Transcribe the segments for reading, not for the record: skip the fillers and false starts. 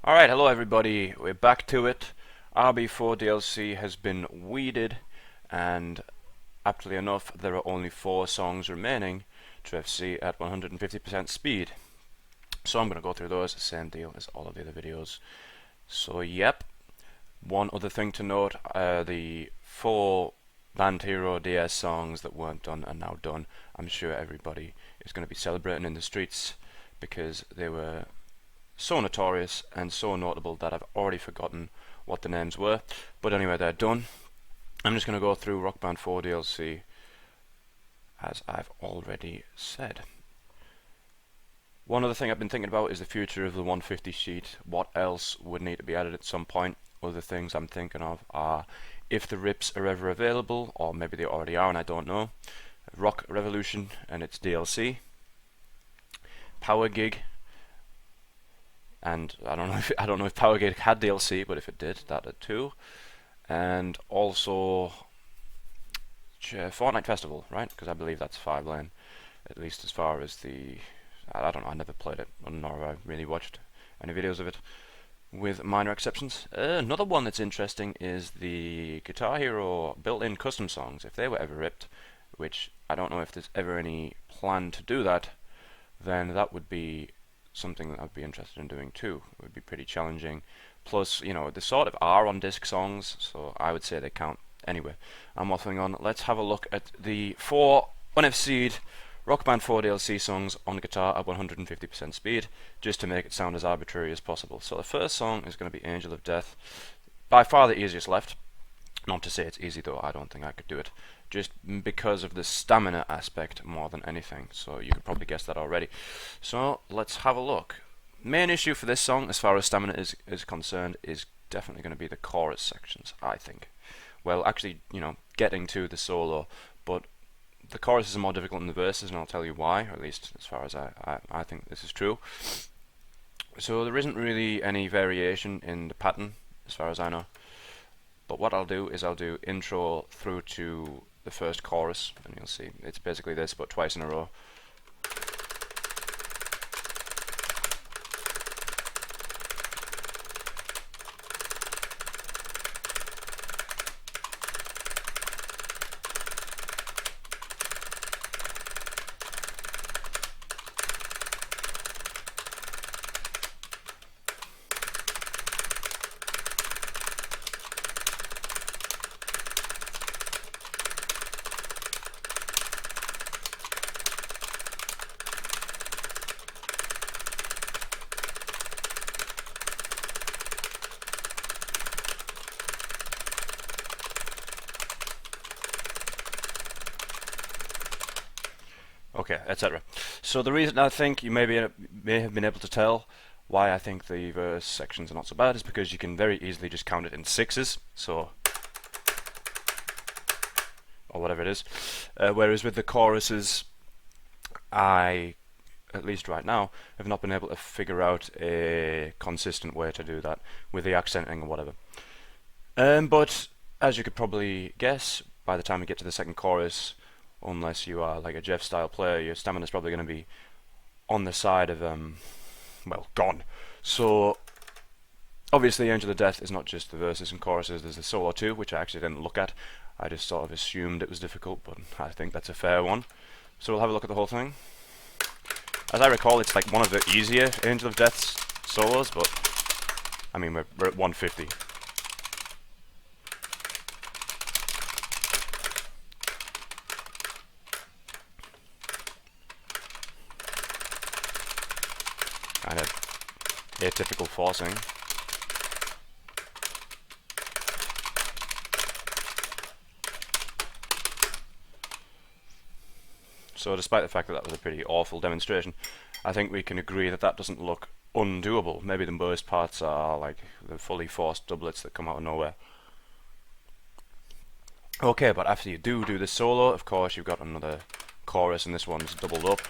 Alright, hello everybody, we're back to it. RB4 DLC has been weeded, and aptly enough, there are only 4 songs remaining to FC at 150% speed. So I'm going to go through those, same deal as all of the other videos. So yep, one other thing to note, the 4 Band Hero DS songs that weren't done are now done. I'm sure everybody is going to be celebrating in the streets because they were so notorious and so notable that I've already forgotten what the names were. But anyway, they're done. I'm just going to go through Rock Band 4 DLC as I've already said. One other thing I've been thinking about is the future of the 150 sheet. What else would need to be added at some point? Other things I'm thinking of are if the rips are ever available, or maybe they already are and I don't know. Rock Revolution and its DLC. Power Gig, and I don't know if Power Gig had DLC, but if it did, that did too. And also Fortnite Festival, right? Because I believe that's 5-lane, at least as far as the. I don't know. I never played it, nor have I really watched any videos of it, with minor exceptions. Another one that's interesting is the Guitar Hero built-in custom songs. If they were ever ripped, which I don't know if there's ever any plan to do that, then that would be something that I'd be interested in doing too. It would be pretty challenging. Plus, you know, they sort of are on disc songs, so I would say they count. Anyway, I'm waffling on. Let's have a look at the 4 UnFCed Rock Band 4 DLC songs on guitar at 150% speed, just to make it sound as arbitrary as possible. So the first song is going to be Angel of Death. By far the easiest left. Not to say it's easy though, I don't think I could do it. Just because of the stamina aspect more than anything. So you could probably guess that already. So let's have a look. Main issue for this song, as far as stamina is concerned, is definitely going to be the chorus sections, I think. Well, actually, you know, getting to the solo, but the choruses are more difficult than the verses, and I'll tell you why, or at least as far as I think this is true. So there isn't really any variation in the pattern, as far as I know. But what I'll do is I'll do intro through to the first chorus, and you'll see it's basically this, but twice in a row. Okay, etc. So the reason I think you may have been able to tell why I think the verse sections are not so bad is because you can very easily just count it in sixes, so or whatever it is. Whereas with the choruses, I, at least right now, have not been able to figure out a consistent way to do that with the accenting or whatever. But as you could probably guess, by the time you get to the second chorus, unless you are like a Jeff style player, your stamina is probably going to be on the side of well, gone. So obviously Angel of Death is not just the verses and choruses, there's the solo too, which I actually didn't look at. I just sort of assumed it was difficult, but I think that's a fair one. So we'll have a look at the whole thing. As I recall, it's like one of the easier Angel of Death's solos, but I mean we're at 150. Kind of atypical forcing. So despite the fact that that was a pretty awful demonstration, I think we can agree that that doesn't look undoable. Maybe the worst parts are like the fully forced doublets that come out of nowhere. Okay, but after you do the solo, of course you've got another chorus, and this one's doubled up.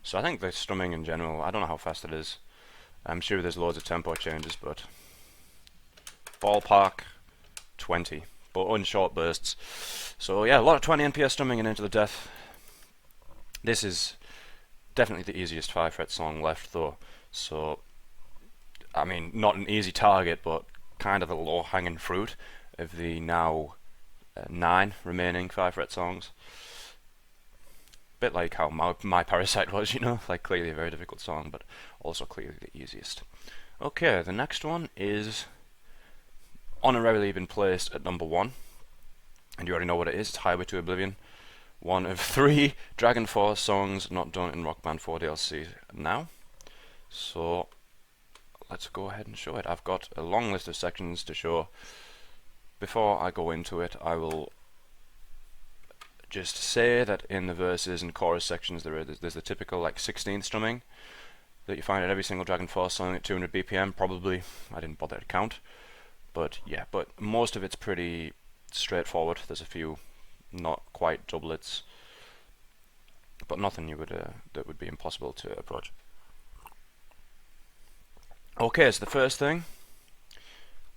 So I think the strumming in general, I don't know how fast it is. I'm sure there's loads of tempo changes, but ballpark 20, but in short bursts. So yeah, a lot of 20 NPS strumming and Into the Death. This is definitely the easiest 5-fret song left though, so I mean, not an easy target, but kind of the low-hanging fruit of the now 9 remaining 5-fret songs. Bit like how my Parasite was, you know, like clearly a very difficult song, but also clearly the easiest. Okay, the next one is honorarily been placed at number 1, and you already know what it is. It's Highway to Oblivion, one of 3 Dragon Force songs not done in Rock Band 4 DLC now. So let's go ahead and show it. I've got a long list of sections to show. Before I go into it, I will just say that in the verses and chorus sections there's the typical like 16th strumming that you find in every single Dragon Force song at 200 BPM. Probably, I didn't bother to count, but yeah, but most of it's pretty straightforward. There's a few not quite doublets, but nothing you would that would be impossible to approach. Okay, so the first thing,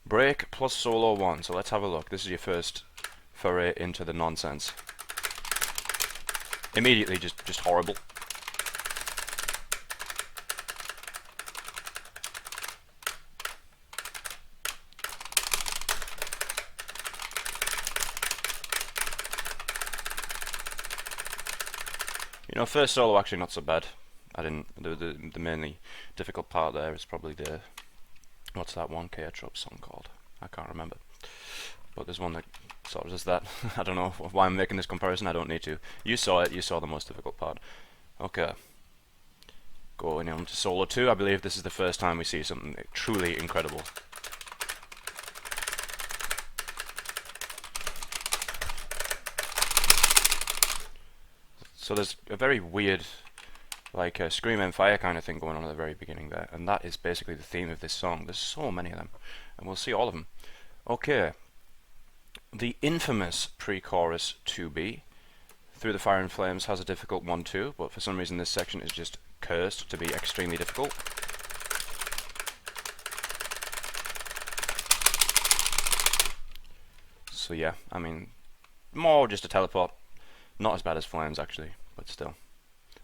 break plus solo 1. So let's have a look. This is your first foray into the nonsense. Immediately just horrible. You know, first solo actually not so bad. I didn't. The mainly difficult part there is probably the, what's that one K-Trop song called? I can't remember. But there's one that sort of does that. I don't know why I'm making this comparison. I don't need to. You saw it. You saw the most difficult part. Okay. Going on to solo 2. I believe this is the first time we see something truly incredible. So there's a very weird, like a Scream and Fire kind of thing going on at the very beginning there, and that is basically the theme of this song. There's so many of them, and we'll see all of them. Okay. The infamous pre-chorus 2B, Through the Fire and Flames, has a difficult 1-2, but for some reason this section is just cursed to be extremely difficult. So yeah, I mean, more just a teleport. Not as bad as Flames actually, but still.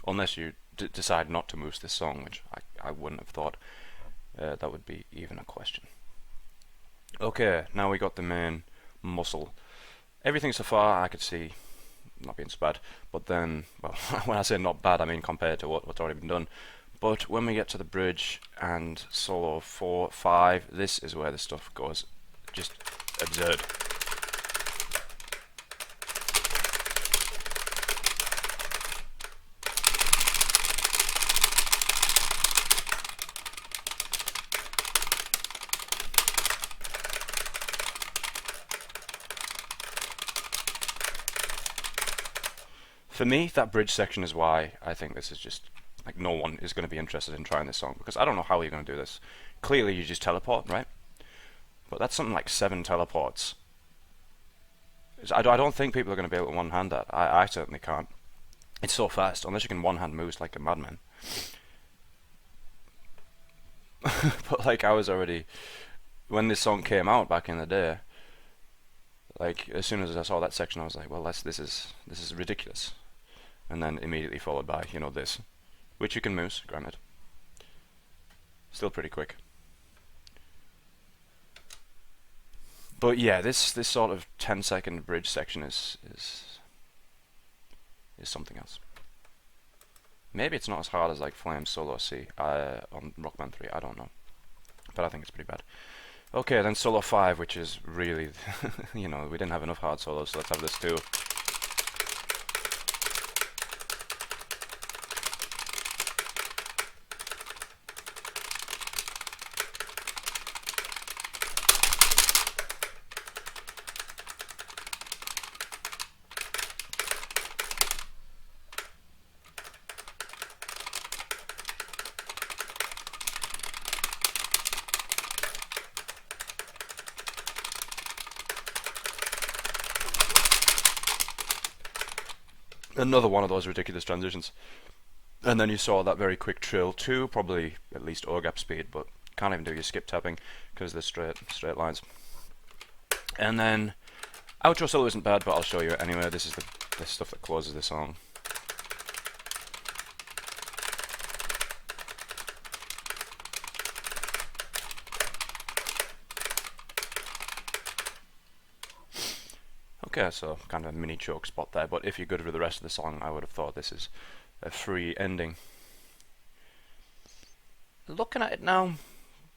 Unless you decide not to moose this song, which I wouldn't have thought. That would be even a question. Okay, now we got the main muscle. Everything so far I could see not being so bad, but then, well, when I say not bad, I mean compared to what's already been done. But when we get to the bridge and solo 4, 5, this is where the stuff goes just absurd. For me, that bridge section is why I think this is just, like, no one is going to be interested in trying this song, because I don't know how you're going to do this. Clearly you just teleport, right? But that's something like 7 teleports. I don't think people are going to be able to one-hand that. I certainly can't. It's so fast, unless you can one-hand moves like a madman. But like, I was already, when this song came out back in the day, like, as soon as I saw that section I was like, well, this is ridiculous. And then immediately followed by, you know, this, which you can moose, granted. Still pretty quick. But yeah, this sort of 10-second bridge section is something else. Maybe it's not as hard as like Flame Solo C on Rock Band 3, I don't know. But I think it's pretty bad. Okay, then Solo 5, which is really, you know, we didn't have enough hard solos, so let's have this too. Another one of those ridiculous transitions. And then you saw that very quick trill too, probably at least OGAP speed, but can't even do your skip tapping because they're straight lines. And then outro solo isn't bad, but I'll show you it anyway. This is the stuff that closes the song. Okay, so kind of a mini choke spot there, but if you're good with the rest of the song, I would have thought this is a free ending. Looking at it now,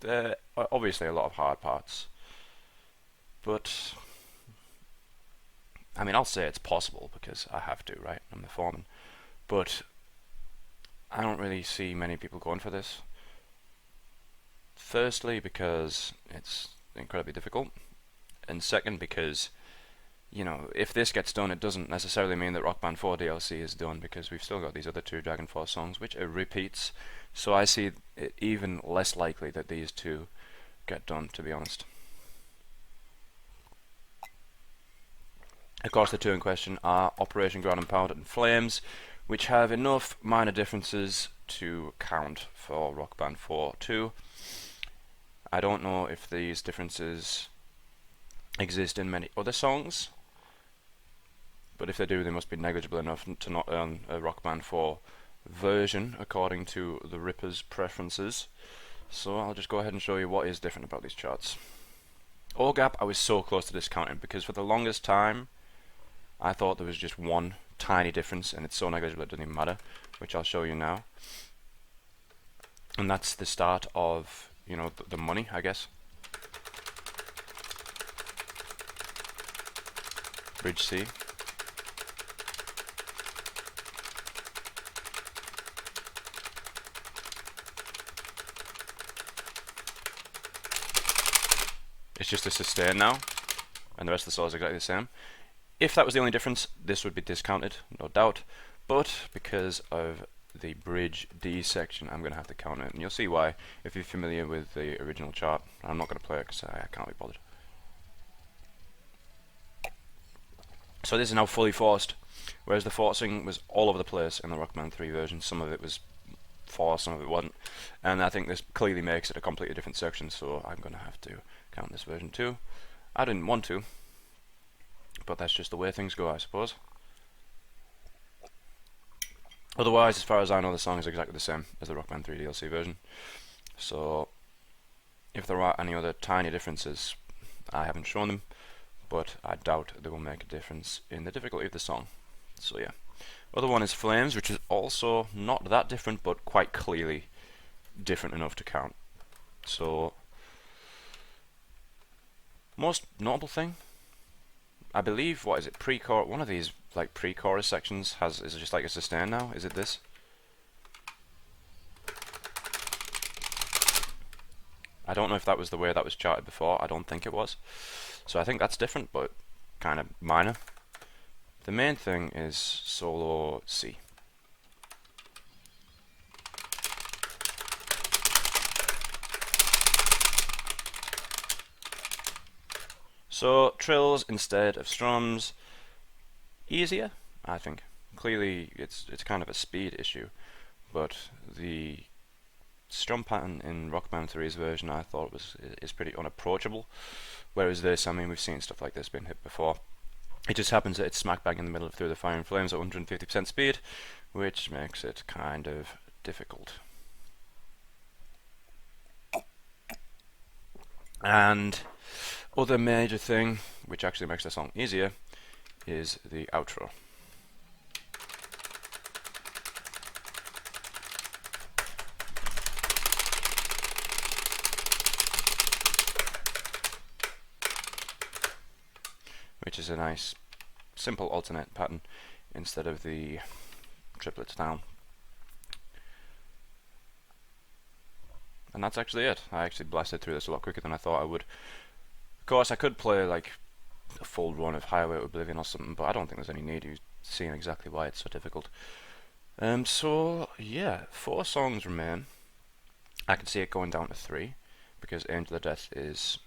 there are obviously a lot of hard parts, but I mean, I'll say it's possible because I have to, right? I'm the foreman. But I don't really see many people going for this. Firstly, because it's incredibly difficult, and second, because you know, if this gets done, it doesn't necessarily mean that Rock Band 4 DLC is done, because we've still got these other two Dragon Force songs, which are repeats. So I see it even less likely that these two get done, to be honest. Of course, the two in question are Operation Ground and Pound and Flames, which have enough minor differences to count for Rock Band 4 2. I don't know if these differences exist in many other songs, but if they do, they must be negligible enough to not earn a Rock Band 4 version according to the Ripper's preferences. So I'll just go ahead and show you what is different about these charts. Ore gap I was so close to discounting, because for the longest time I thought there was just one tiny difference, and it's so negligible it doesn't even matter, which I'll show you now. And that's the start of, you know, the money, I guess. Bridge C. It's just a sustain now, and the rest of the solo is exactly the same. If that was the only difference, this would be discounted, no doubt, but because of the bridge D section, I'm going to have to count it, and you'll see why if you're familiar with the original chart. I'm not going to play it because I can't be bothered. So this is now fully forced, whereas the forcing was all over the place in the Rock Band 3 version. Some of it was forced, some of it wasn't, and I think this clearly makes it a completely different section, so I'm going to have to count this version too. I didn't want to, but that's just the way things go, I suppose. Otherwise, as far as I know, the song is exactly the same as the Rock Band 3 DLC version. So if there are any other tiny differences, I haven't shown them, but I doubt they will make a difference in the difficulty of the song. So yeah. Other one is Flames, which is also not that different, but quite clearly different enough to count. So most notable thing, I believe, what is it, pre-chorus, one of these like pre-chorus sections is just like a sustain now. Is it this? I don't know if that was the way that was charted before. I don't think it was. So I think that's different, but kind of minor. The main thing is solo C. So trills instead of strums, easier, I think. Clearly it's kind of a speed issue, but the strum pattern in Rock Band 3's version I thought is pretty unapproachable, whereas this, I mean, we've seen stuff like this being hit before. It just happens that it's smack bang in the middle of Through the Fire and Flames at 150% speed, which makes it kind of difficult. And other major thing, which actually makes the song easier, is the outro. Which is a nice simple alternate pattern instead of the triplets down. And that's actually it. I actually blasted through this a lot quicker than I thought I would. Of course, I could play like a full run of Highway to Oblivion or something, but I don't think there's any need. You've seen exactly why it's so difficult. So yeah, 4 songs remain. I can see it going down to 3 because Angel of Death is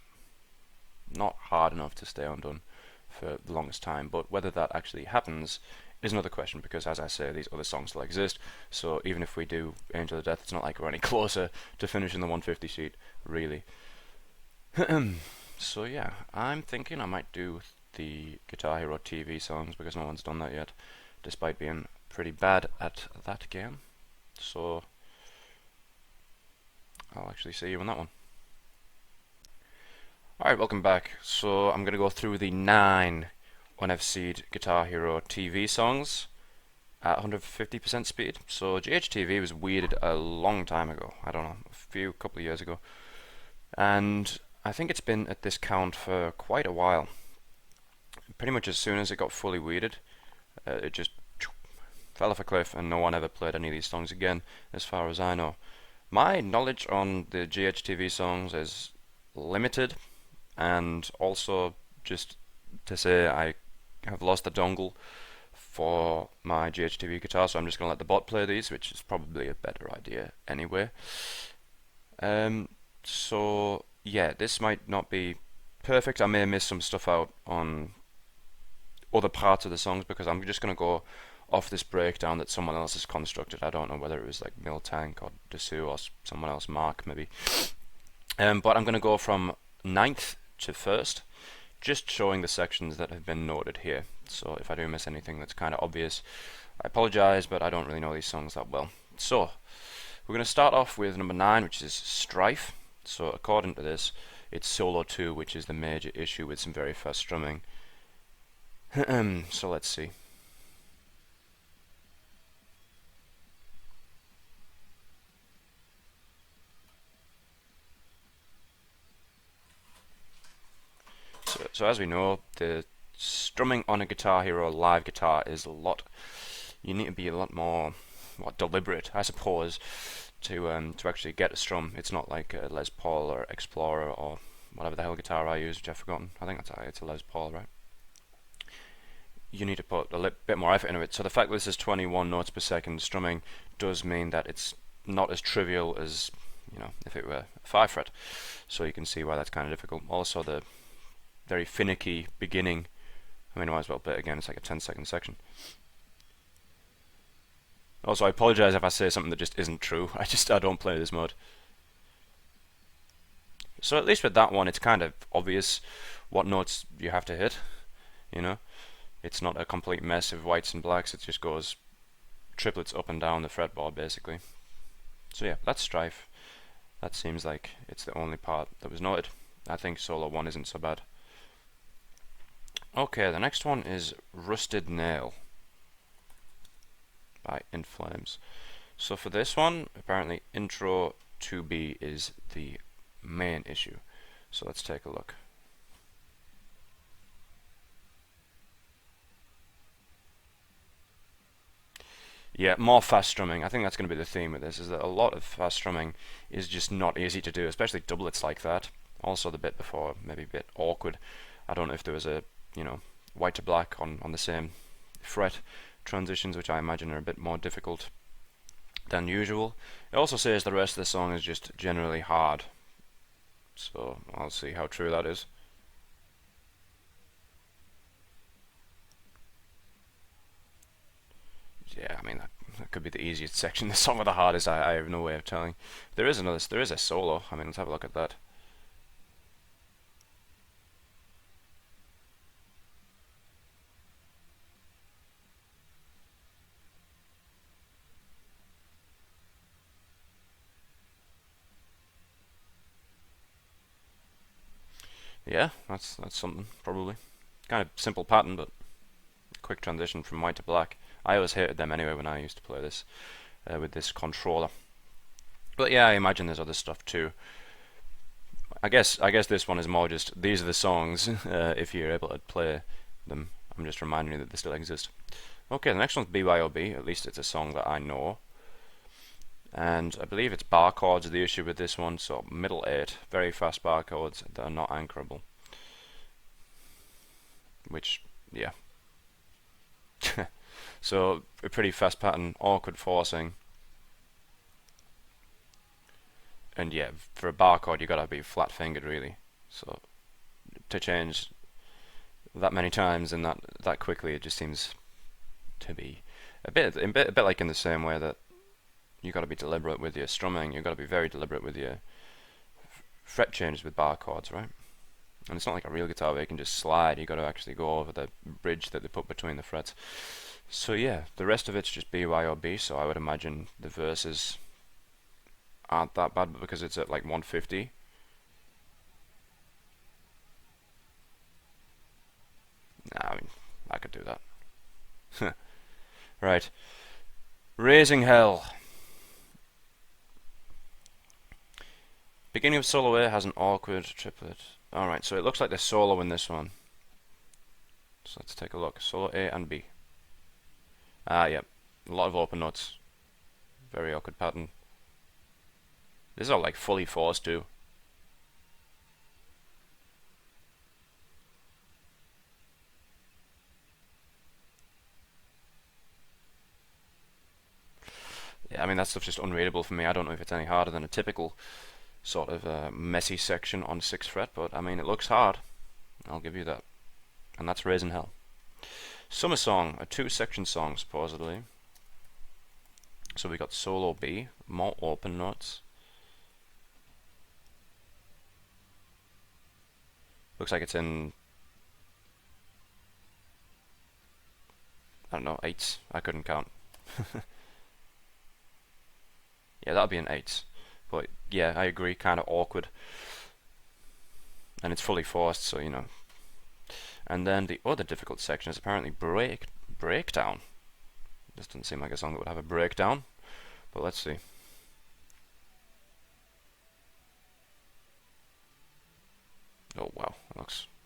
not hard enough to stay undone for the longest time, but whether that actually happens is another question, because as I say, these other songs still exist, so even if we do Angel of Death, it's not like we're any closer to finishing the 150 sheet, really. So yeah, I'm thinking I might do the Guitar Hero TV songs because no one's done that yet, despite being pretty bad at that game. So I'll actually see you on that one. Alright, welcome back. So I'm going to go through the 9 UnFCed Guitar Hero TV songs at 150% speed. So GHTV was weeded a long time ago. I don't know, couple of years ago. And I think it's been at this count for quite a while. Pretty much as soon as it got fully weeded, it just fell off a cliff and no one ever played any of these songs again, as far as I know. My knowledge on the GHTV songs is limited, and also just to say I have lost the dongle for my GHTV guitar, so I'm just going to let the bot play these, which is probably a better idea anyway. So yeah, this might not be perfect. I may miss some stuff out on other parts of the songs because I'm just going to go off this breakdown that someone else has constructed. I don't know whether it was like Miltank or Dessous or someone else, Mark maybe. But I'm going to go from 9th to 1st, just showing the sections that have been noted here. So if I do miss anything that's kind of obvious, I apologize, but I don't really know these songs that well. So we're going to start off with number 9, which is Strife. So according to this, it's solo 2, which is the major issue with some very fast strumming. So let's see. So as we know, the strumming on a Guitar Hero live guitar is you need to be a lot more deliberate, I suppose, to actually get a strum. It's not like a Les Paul or Explorer or whatever the hell guitar I use, which I've forgotten. I think it's a Les Paul, right? You need to put a bit more effort into it. So the fact that this is 21 notes per second strumming does mean that it's not as trivial as, if it were a 5 fret. So you can see why that's kind of difficult. Also the very finicky beginning. I mean, I might as well play it again. It's like a 10-second section. Also, I apologize if I say something that just isn't true. I don't play this mode. So at least with that one, it's kind of obvious what notes you have to hit. It's not a complete mess of whites and blacks. It just goes triplets up and down the fretboard, basically. So yeah, that's Strife. That seems like it's the only part that was noted. I think solo 1 isn't so bad. Okay, the next one is Rusted Nail by In Flames. So for this one, apparently intro 2B is the main issue. So let's take a look. Yeah, more fast strumming. I think that's going to be the theme with this, is that a lot of fast strumming is just not easy to do, especially doublets like that. Also the bit before, maybe a bit awkward. I don't know if there was a, white to black on the same fret transitions, which I imagine are a bit more difficult than usual. It also says the rest of the song is just generally hard. So I'll see how true that is. Yeah, I mean that could be the easiest section. The song or the hardest, I have no way of telling. There is a solo. I mean, let's have a look at that. Yeah, that's something, probably. Kind of simple pattern, but quick transition from white to black. I always hated them anyway when I used to play this with this controller. But yeah, I imagine there's other stuff too. I guess this one is more just, these are the songs, if you're able to play them. I'm just reminding you that they still exist. Okay, the next one's BYOB, at least it's a song that I know. And I believe it's bar chords are the issue with this one, so middle 8, very fast bar chords that are not anchorable. Which, yeah. So, a pretty fast pattern, awkward forcing. And yeah, for a bar chord you gotta be flat fingered really. So, to change that many times and that quickly, it just seems to be a bit like in the same way that you got to be deliberate with your strumming. You got to be very deliberate with your fret changes with bar chords, right? And it's not like a real guitar where you can just slide. You got to actually go over the bridge that they put between the frets. So yeah, the rest of it's just BYOB. So I would imagine the verses aren't that bad, but because it's at like 150. Nah, I mean, I could do that. Right. Raising Hell. Beginning of solo A has an awkward triplet. Alright, so it looks like there's solo in this one. So let's take a look. Solo A and B. Ah, yep. A lot of open notes. Very awkward pattern. This is all like fully forced too. Yeah, I mean that stuff's just unreadable for me. I don't know if it's any harder than a typical sort of messy section on 6th fret, but I mean it looks hard. I'll give you that. And that's Raising Hell. Summer Song, a 2-section song supposedly. So we got solo B, more open notes. Looks like it's in, I don't know, 8s. I couldn't count. Yeah, that'll be an 8. But yeah, I agree, kind of awkward. And it's fully forced, so you know. And then the other difficult section is apparently breakdown. This doesn't seem like a song that would have a breakdown, but let's see. Oh wow,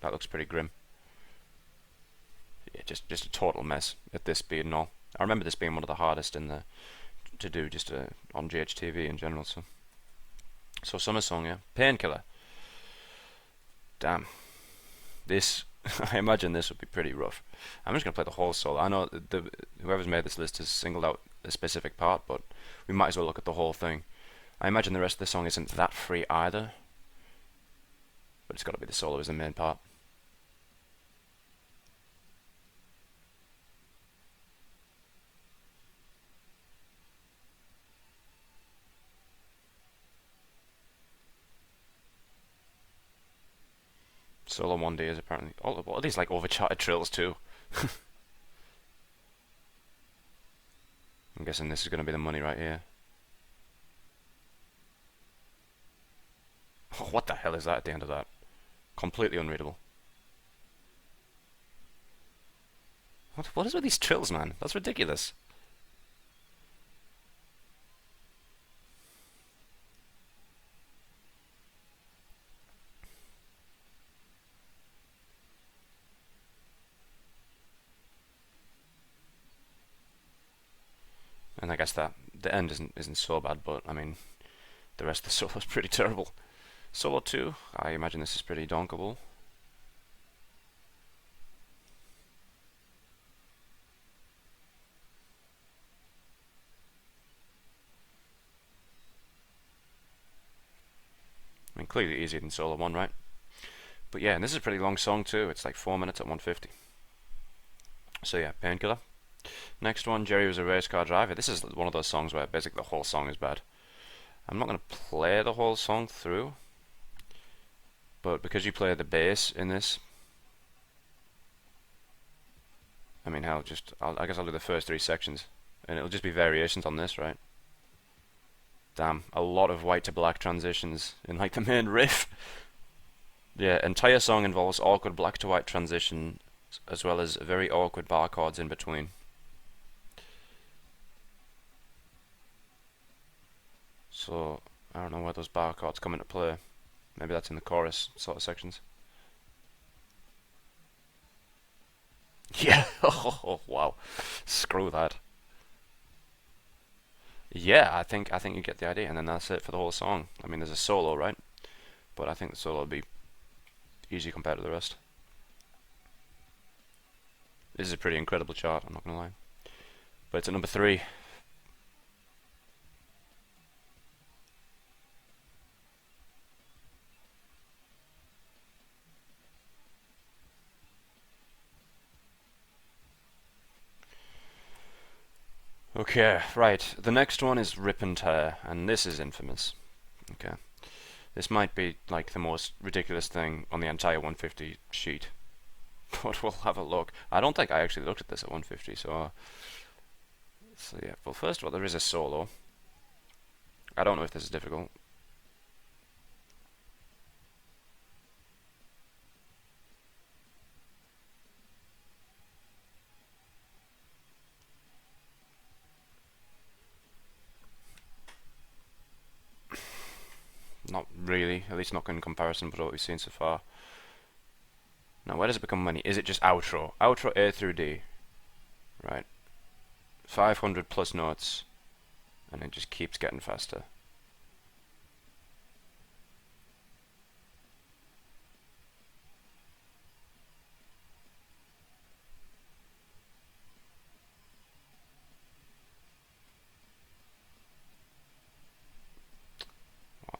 that looks pretty grim. Yeah, just a total mess at this speed and all. I remember this being one of the hardest in the to do just on GHTV in general. So Summer Song, yeah, Painkiller. Damn, this I imagine this would be pretty rough. I'm just gonna play the whole solo. I know whoever's made this list has singled out a specific part, but we might as well look at the whole thing. I imagine the rest of the song isn't that free either, but it's got to be the solo as the main part. Solo 1D is apparently all of these like overcharted trills too. I'm guessing this is going to be the money right here. Oh, what the hell is that at the end of that? Completely unreadable. What is with these trills, man? That's ridiculous. And I guess that the end isn't so bad, but I mean the rest of the solo is pretty terrible. Solo 2, I imagine this is pretty donkable. I mean, clearly easier than solo 1, right? But yeah, and this is a pretty long song too. It's like 4 minutes at 150. So yeah, Painkiller. Next one, Jerry was a race car driver. This is one of those songs where basically the whole song is bad. I'm not going to play the whole song through, but because you play the bass in this, I mean, hell, I guess I'll do the first 3 sections, and it'll just be variations on this, right? Damn, a lot of white to black transitions in like the main riff. Yeah, entire song involves awkward black to white transition, as well as very awkward bar chords in between. So, I don't know where those bar chords come into play. Maybe that's in the chorus sort of sections. Yeah, oh wow, screw that. Yeah, I think you get the idea, and then that's it for the whole song. I mean, there's a solo, right? But I think the solo will be easy compared to the rest. This is a pretty incredible chart, I'm not gonna lie. But it's at number 3. Okay, right. The next one is Rip and Tear, and this is infamous. Okay. This might be like the most ridiculous thing on the entire 150 sheet, but we'll have a look. I don't think I actually looked at this at 150, so yeah. Well, first of all, there is a solo. I don't know if this is difficult. Not really, at least not in comparison with what we've seen so far. Now, where does it become money? Is it just outro? Outro A through D. Right. 500 plus notes, and it just keeps getting faster.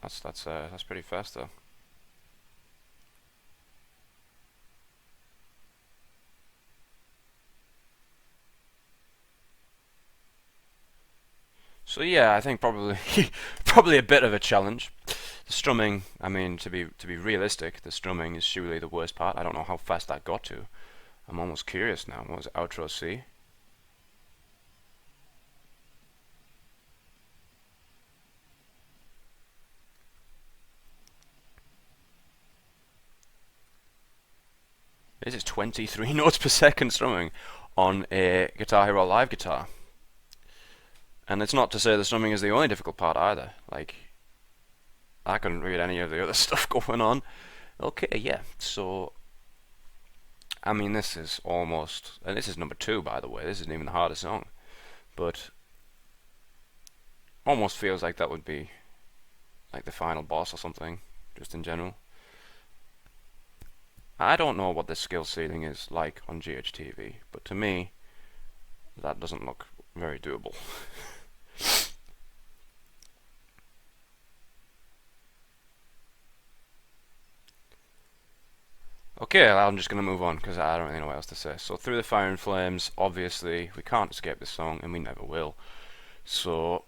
Well, that's pretty fast though. So yeah, I think probably probably a bit of a challenge. The strumming, I mean, to be realistic, the strumming is surely the worst part. I don't know how fast that got to. I'm almost curious now. What was it, outro C? This is 23 notes per second strumming on a Guitar Hero Live guitar. And it's not to say the strumming is the only difficult part either. Like, I couldn't read any of the other stuff going on. Okay, yeah, so I mean, this is almost, and this is number 2 by the way, this isn't even the hardest song, but almost feels like that would be like the final boss or something, just in general. I don't know what the skill ceiling is like on GHTV, but to me, that doesn't look very doable. Okay, I'm just going to move on because I don't really know what else to say. So, Through the Fire and Flames, obviously, we can't escape this song, and we never will. So,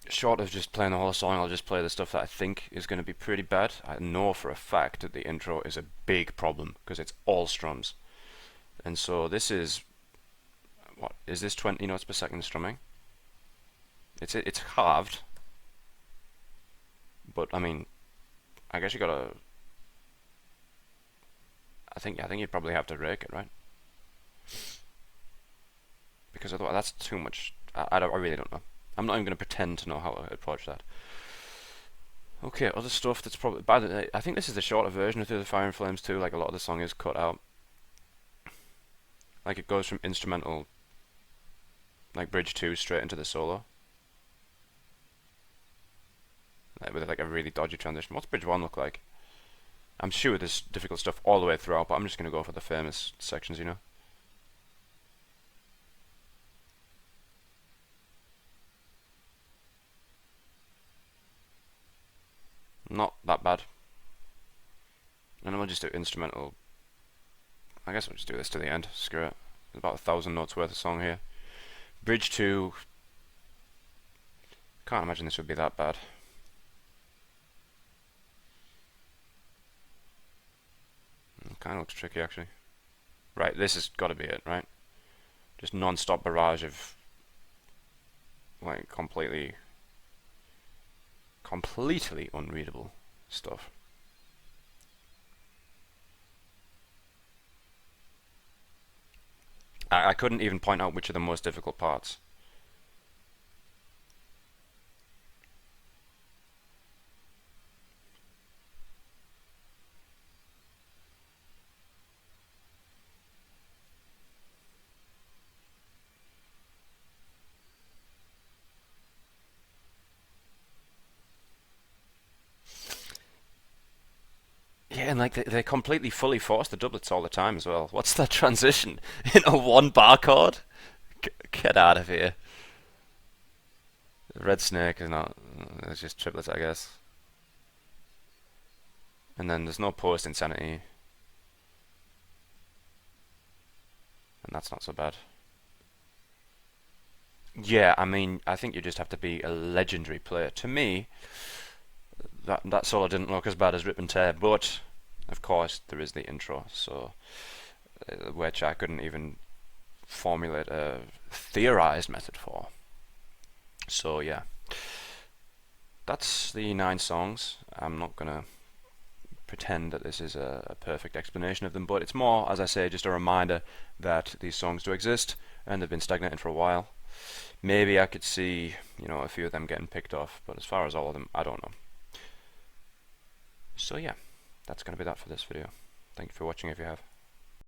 short of just playing the whole song, I'll just play the stuff that I think is going to be pretty bad. I know for a fact that the intro is a big problem because it's all strums. And so this is, what, is this 20 notes per second strumming? It's halved. But, I mean, I guess you gotta, I think you'd probably have to rake it, right? Because otherwise that's too much. I really don't know. I'm not even going to pretend to know how to approach that. Okay, other stuff that's probably, by the way, I think this is the shorter version of Through the Fire and Flames too. Like, a lot of the song is cut out. Like, it goes from instrumental, like bridge 2, straight into the solo. Like, with like a really dodgy transition. What's bridge 1 look like? I'm sure there's difficult stuff all the way throughout, but I'm just going to go for the famous sections, you know. Not that bad. And then we'll just do instrumental. I guess we'll just do this to the end. Screw it. There's about 1,000 notes worth of song here. Bridge 2. Can't imagine this would be that bad. Kind of looks tricky actually. Right, this has got to be it, right? Just non-stop barrage of like completely unreadable stuff. I couldn't even point out which are the most difficult parts. Yeah, and like they completely fully force the doublets all the time as well. What's that transition in a one bar chord? Get out of here. Red Snake is not. It's just triplets, I guess. And then there's no post insanity, and that's not so bad. Yeah, I mean, I think you just have to be a legendary player. To me, that solo didn't look as bad as Rip and Tear, but of course there is the intro, so which I couldn't even formulate a theorized method for. So yeah, that's the 9 songs. I'm not gonna pretend that this is a perfect explanation of them, but it's more, as I say, just a reminder that these songs do exist and they've been stagnating for a while. Maybe I could see, a few of them getting picked off, but as far as all of them, I don't know. So yeah, that's going to be that for this video. Thank you for watching if you have.